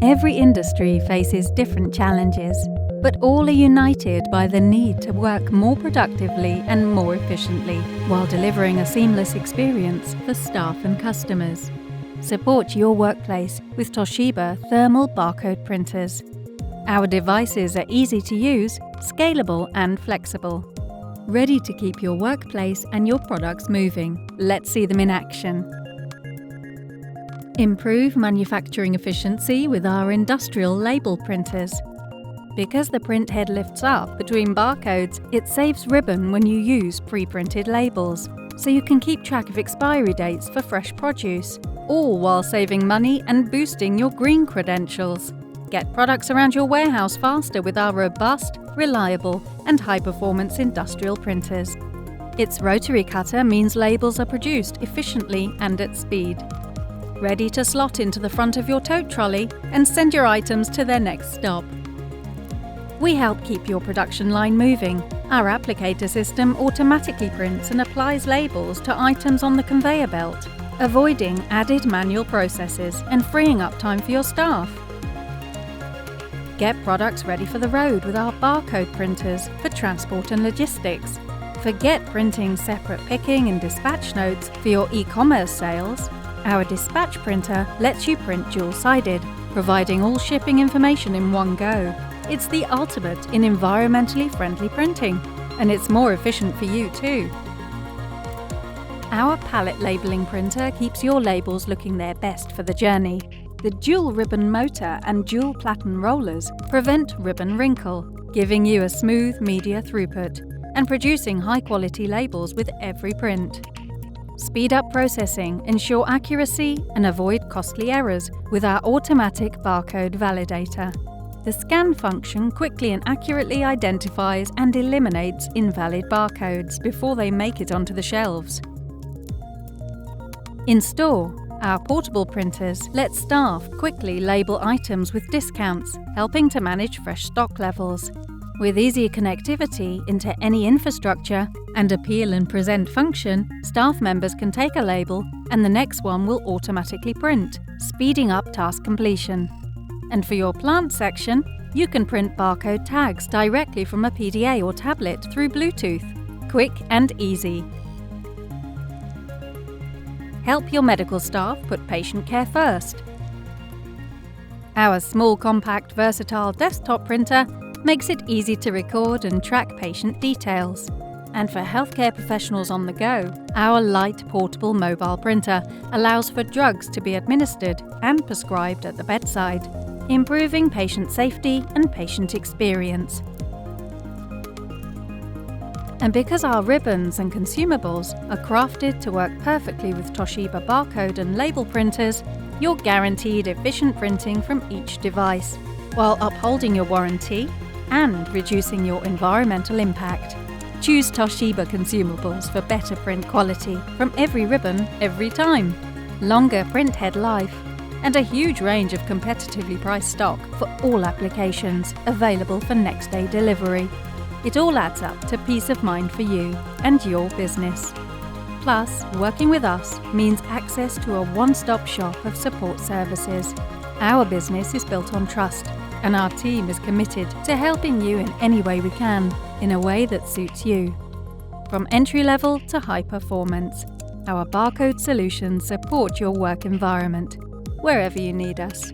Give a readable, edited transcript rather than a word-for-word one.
Every industry faces different challenges, but all are united by the need to work more productively and more efficiently while delivering a seamless experience for staff and customers. Support your workplace with Toshiba thermal barcode printers. Our devices are easy to use, scalable and flexible. Ready to keep your workplace and your products moving. Let's see them in action. Improve manufacturing efficiency with our industrial label printers. Because the print head lifts up between barcodes, it saves ribbon when you use pre-printed labels, so you can keep track of expiry dates for fresh produce, all while saving money and boosting your green credentials. Get products around your warehouse faster with our robust, reliable, and high-performance industrial printers. Its rotary cutter means labels are produced efficiently and at speed. Ready to slot into the front of your tote trolley and send your items to their next stop. We help keep your production line moving. Our applicator system automatically prints and applies labels to items on the conveyor belt, avoiding added manual processes and freeing up time for your staff. Get products ready for the road with our barcode printers for transport and logistics. Forget printing separate picking and dispatch notes for your e-commerce sales. Our dispatch printer lets you print dual-sided, providing all shipping information in one go. It's the ultimate in environmentally friendly printing, and it's more efficient for you too. Our pallet labeling printer keeps your labels looking their best for the journey. The dual ribbon motor and dual platen rollers prevent ribbon wrinkle, giving you a smooth media throughput and producing high-quality labels with every print. Speed up processing, ensure accuracy, and avoid costly errors with our automatic barcode validator. The scan function quickly and accurately identifies and eliminates invalid barcodes before they make it onto the shelves. In store, our portable printers let staff quickly label items with discounts, helping to manage fresh stock levels. With easy connectivity into any infrastructure and a peel and present function, staff members can take a label and the next one will automatically print, speeding up task completion. And for your plant section, you can print barcode tags directly from a PDA or tablet through Bluetooth. Quick and easy. Help your medical staff put patient care first. Our small, compact, versatile desktop printer makes it easy to record and track patient details. And for healthcare professionals on the go, our light portable mobile printer allows for drugs to be administered and prescribed at the bedside, improving patient safety and patient experience. And because our ribbons and consumables are crafted to work perfectly with Toshiba barcode and label printers, you're guaranteed efficient printing from each device, while upholding your warranty and reducing your environmental impact. Choose Toshiba consumables for better print quality from every ribbon, every time, longer print head life, and a huge range of competitively priced stock for all applications available for next-day delivery. It all adds up to peace of mind for you and your business. Plus, working with us means access to a one-stop shop of support services. Our business is built on trust, and our team is committed to helping you in any way we can, in a way that suits you. From entry-level to high performance, our barcode solutions support your work environment, wherever you need us.